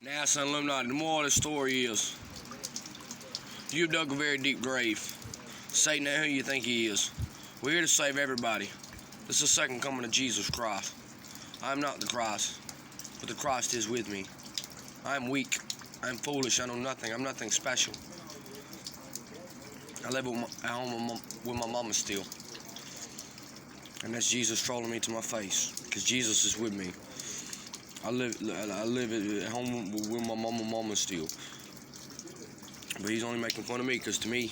Now, son Illuminati, the moral of the story is, you've dug a very deep grave. Satan ain't who you think he is. We're here to save everybody. This is the second coming of Jesus Christ. I am not the Christ, but the Christ is with me. I am weak. I am foolish. I know nothing. I'm nothing special. I live at home with my mama still. And that's Jesus trolling me to my face, because Jesus is with me. I live at home with my mama still. But he's only making fun of me, because to me,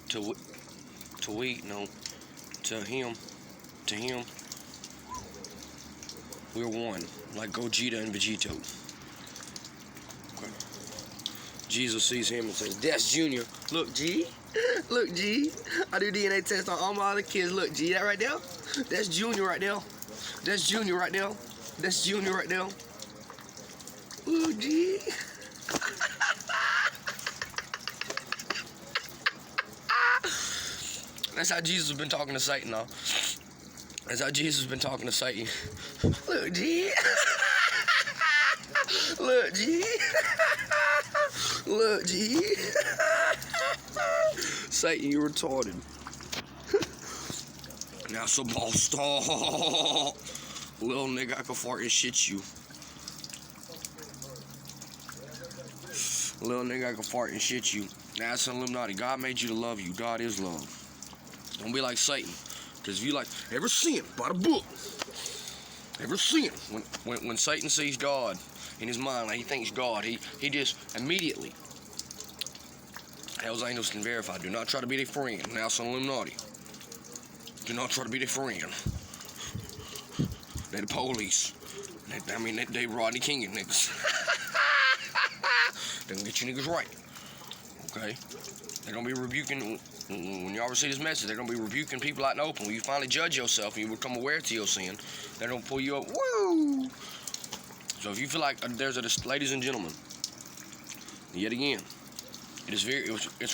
to him, we're one, like Gogeta and Vegito. Okay. Jesus sees him and says, "That's Junior. Look, G. Look, G. I do DNA tests on all my other kids. Look, G. That right there? That's Junior right there. That's Junior right there. That's Junior right there. Ooh, G." That's how Jesus has been talking to Satan, though. That's how Jesus has been talking to Satan. Look, G. Look, G. Look, G. Satan, you retarded. Now, so ball stall. Little nigga, I can fart and shit you. Little nigga, I can fart and shit you. Now, it's an Illuminati. God made you to love you. God is love. Don't be like Satan. Because if you like, ever sin by the book. Ever sin. When Satan sees God in his mind, like he thinks God, he just immediately. Hell's angels can verify. Do not try to be their friend. Now, it's an Illuminati. Do not try to be their friend. They're the police. They Rodney King and niggas. They gonna get you niggas right. Okay? They're gonna be rebuking, when y'all receive this message, they're gonna be rebuking people out in the open. When you finally judge yourself and you become aware to your sin, they're gonna pull you up. Woo! So if you feel like ladies and gentlemen, yet again, it's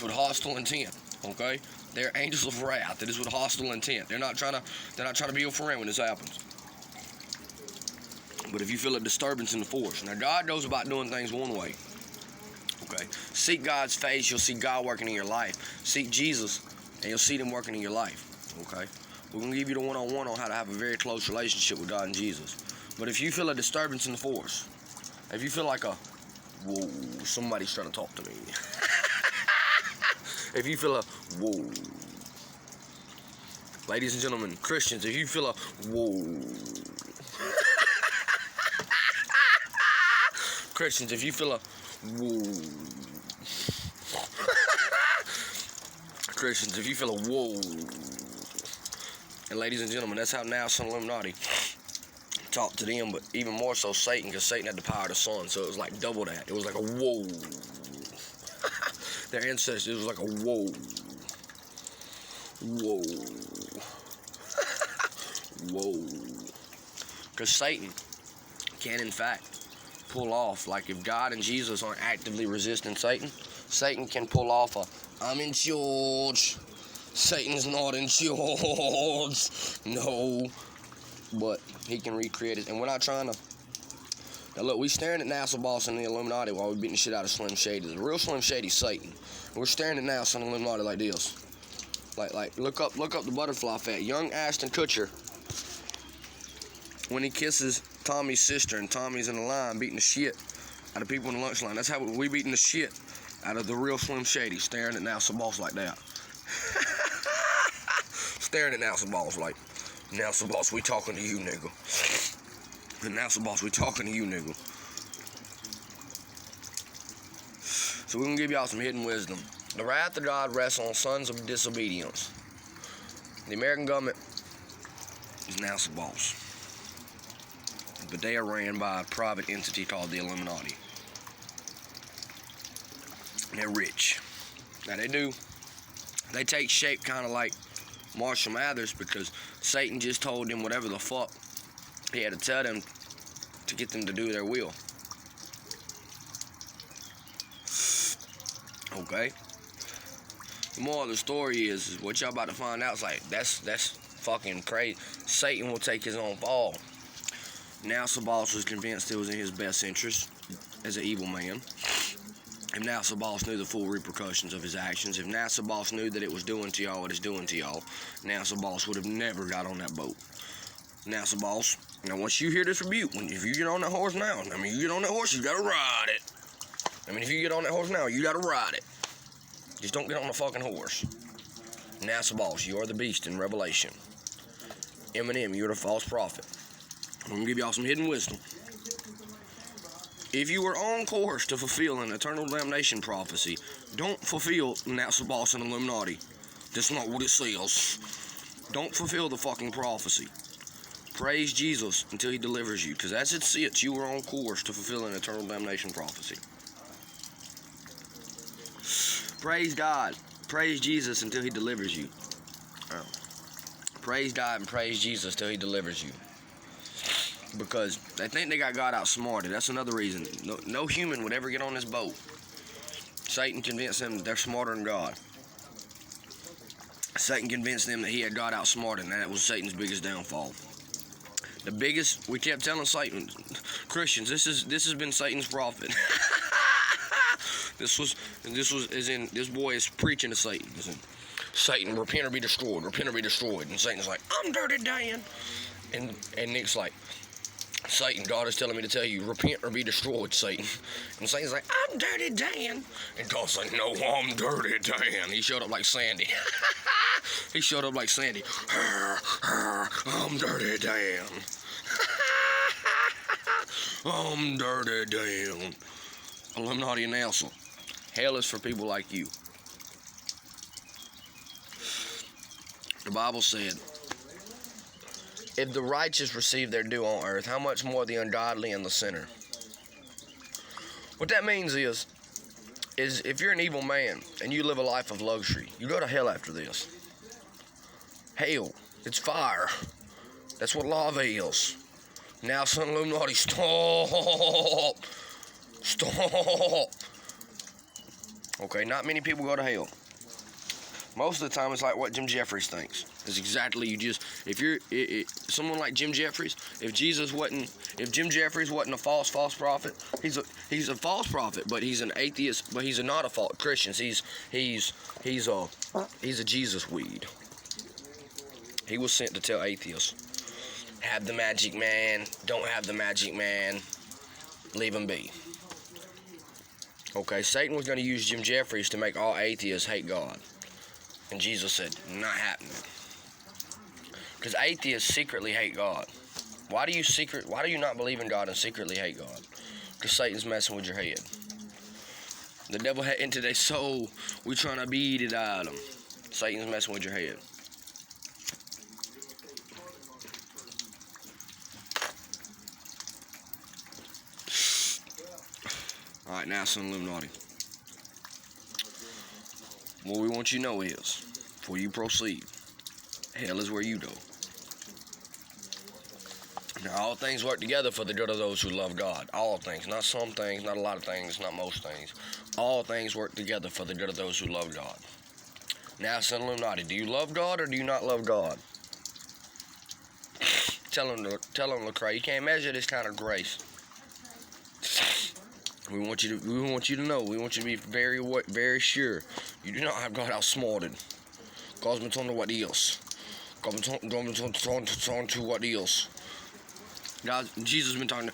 with hostile intent. Okay? They're angels of wrath. It is with hostile intent. They're not trying to be your friend when this happens. But if you feel a disturbance in the force, now God knows about doing things one way. Okay, seek God's face, you'll see God working in your life. Seek Jesus, and you'll see them working in your life. Okay, we're gonna give you the one-on-one on how to have a very close relationship with God and Jesus. But if you feel a disturbance in the force, if you feel like whoa, somebody's trying to talk to me. If you feel a whoa, ladies and gentlemen, Christians, if you feel a whoa. Christians, if you feel a whoa. Christians, if you feel a whoa. And ladies and gentlemen, that's how now some Illuminati talk to them, but even more so Satan, because Satan had the power of the sun, so it was like double that. It was like a whoa. Their ancestors, it was like a whoa. Whoa. Whoa. Because Satan can, in fact, pull off, like if God and Jesus aren't actively resisting Satan, Satan can pull off I'm in charge. Satan's not in charge. No. But he can recreate it. And we're not trying to. Now look, we staring at NASA Boss and the Illuminati while we're beating the shit out of Slim Shady. The real Slim Shady's Satan. We're staring at NASA and the Illuminati like this. Like look up the butterfly effect. Young Ashton Kutcher, when he kisses Tommy's sister and Tommy's in the line beating the shit out of people in the lunch line. That's how we beating the shit out of the real Slim Shady, staring at NASA Boss like that. Staring at NASA Boss like, NASA Boss, we talking to you, nigga. And NASA Boss, we talking to you, nigga. So we're gonna give y'all some hidden wisdom. The wrath of God rests on sons of disobedience. The American government is NASA Boss. But they are ran by a private entity called the Illuminati. And they're rich. Now they take shape kind of like Marshall Mathers, because Satan just told them whatever the fuck he had to tell them to get them to do their will. Okay? The moral of the story is what y'all about to find out is like, that's fucking crazy. Satan will take his own fall. Now Sabas was convinced it was in his best interest as an evil man. If now Sabas knew the full repercussions of his actions, if now Sabas knew that it was doing to y'all what it's doing to y'all, now Sabas would have never got on that boat. Now Sabas, now once you hear this rebuke, if you get on that horse now, you get on that horse, you gotta ride it. If you get on that horse now, you gotta ride it. Just don't get on the fucking horse. Now Sabas, you are the beast in Revelation. Eminem, you're the false prophet. I'm gonna give y'all some hidden wisdom. If you were on course to fulfill an eternal damnation prophecy, don't fulfill Sabas and Illuminati. That's not what it says. Don't fulfill the fucking prophecy. Praise Jesus until he delivers you, because as it sits, you were on course to fulfill an eternal damnation prophecy. Praise God. Praise Jesus until he delivers you. Praise God and praise Jesus till he delivers you. Because they think they got God outsmarted. That's another reason. No human would ever get on this boat. Satan convinced them that they're smarter than God. Satan convinced them that he had God outsmarted, and that was Satan's biggest downfall. We kept telling Satan, Christians, this has been Satan's prophet. This boy is preaching to Satan. Satan, repent or be destroyed, repent or be destroyed. And Satan's like, I'm dirty Dan. And Nick's like, Satan, God is telling me to tell you, repent or be destroyed, Satan. And Satan's like, I'm dirty Dan. And God's like, no, I'm dirty Dan. He showed up like Sandy. He showed up like Sandy. I'm dirty Dan. I'm dirty Dan. Illuminati and ELSA. Hell is for people like you. The Bible said, if the righteous receive their due on earth, how much more the ungodly and the sinner? What that means is if you're an evil man and you live a life of luxury, you go to hell after this. Hell, it's fire. That's what lava is. Now, son Illuminati, stop. Stop. Okay, not many people go to hell. Most of the time, it's like what Jim Jeffries thinks. It's exactly someone like Jim Jeffries. If Jim Jeffries wasn't a false prophet, he's a false prophet, but he's an atheist. But he's not a false Christian. He's a Jesus weed. He was sent to tell atheists, have the magic man, don't have the magic man, leave him be. Okay, Satan was going to use Jim Jeffries to make all atheists hate God. And Jesus said, not happening. Because atheists secretly hate God. Why do you not believe in God and secretly hate God? Because Satan's messing with your head. The devil had into their soul. We trying to beat it out of them. Satan's messing with your head. Alright, now son Illuminati. What we want you to know is, before you proceed, hell is where you go. Now, all things work together for the good of those who love God. All things, not some things, not a lot of things, not most things. All things work together for the good of those who love God. Now, son Illuminati, do you love God or do you not love God? Tell him, Lecrae, you can't measure this kind of grace. We want you to know. We want you to be very, very sure. You do not have God outsmarted. God's been told to what else. God's been told to what else. Jesus has been talking to.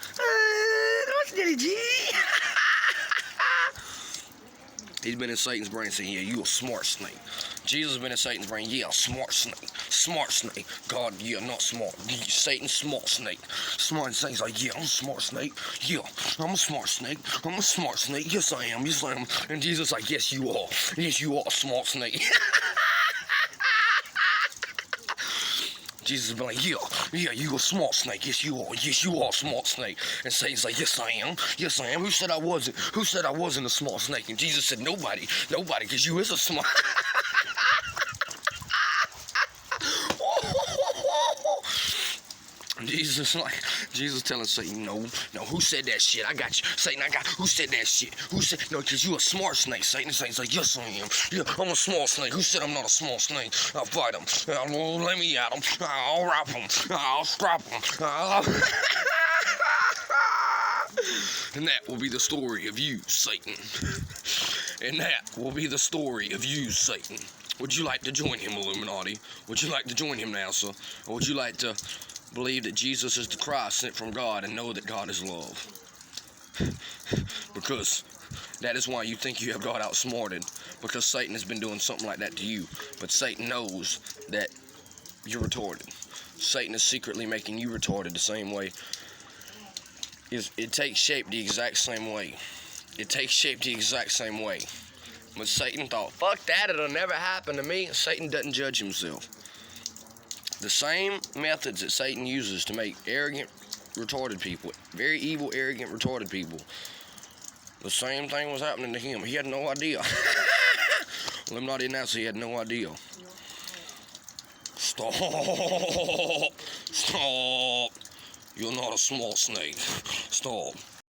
He's been in Satan's brain saying, yeah, you a smart snake. Jesus has been in Satan's brain, yeah, smart snake. Smart snake. God, yeah, not smart. Satan, smart snake. Smart snake's like, yeah, I'm a smart snake. Yeah, I'm a smart snake. I'm a smart snake. Yes, I am. Yes, I am. And Jesus like, yes, you are. Yes, you are a smart snake. Jesus has been like, yeah, you a smart snake. Yes, you are. Yes, you are a smart snake. And Satan's like, yes, I am. Yes, I am. Who said I wasn't? Who said I wasn't a smart snake? And Jesus said, nobody, because you is a smart. Jesus telling Satan, no, who said that shit? I got you. Satan, who said that shit? Who said, no, because you a smart snake, Satan. Satan's like, yes, I am. Yeah, I'm a small snake. Who said I'm not a small snake? I'll fight him. Let me at him. I'll wrap him. I'll strap him. And that will be the story of you, Satan. And that will be the story of you, Satan. Would you like to join him, Illuminati? Would you like to join him, NASA? Or would you like to believe that Jesus is the Christ sent from God and know that God is love? Because that is why you think you have God outsmarted. Because Satan has been doing something like that to you. But Satan knows that you're retarded. Satan is secretly making you retarded the same way. It takes shape the exact same way. It takes shape the exact same way. But Satan thought, fuck that, it'll never happen to me. Satan doesn't judge himself. The same methods that Satan uses to make arrogant, retarded people, very evil, arrogant, retarded people, the same thing was happening to him. He had no idea. Illuminati announced he had no idea. Stop. Stop. You're not a small snake. Stop.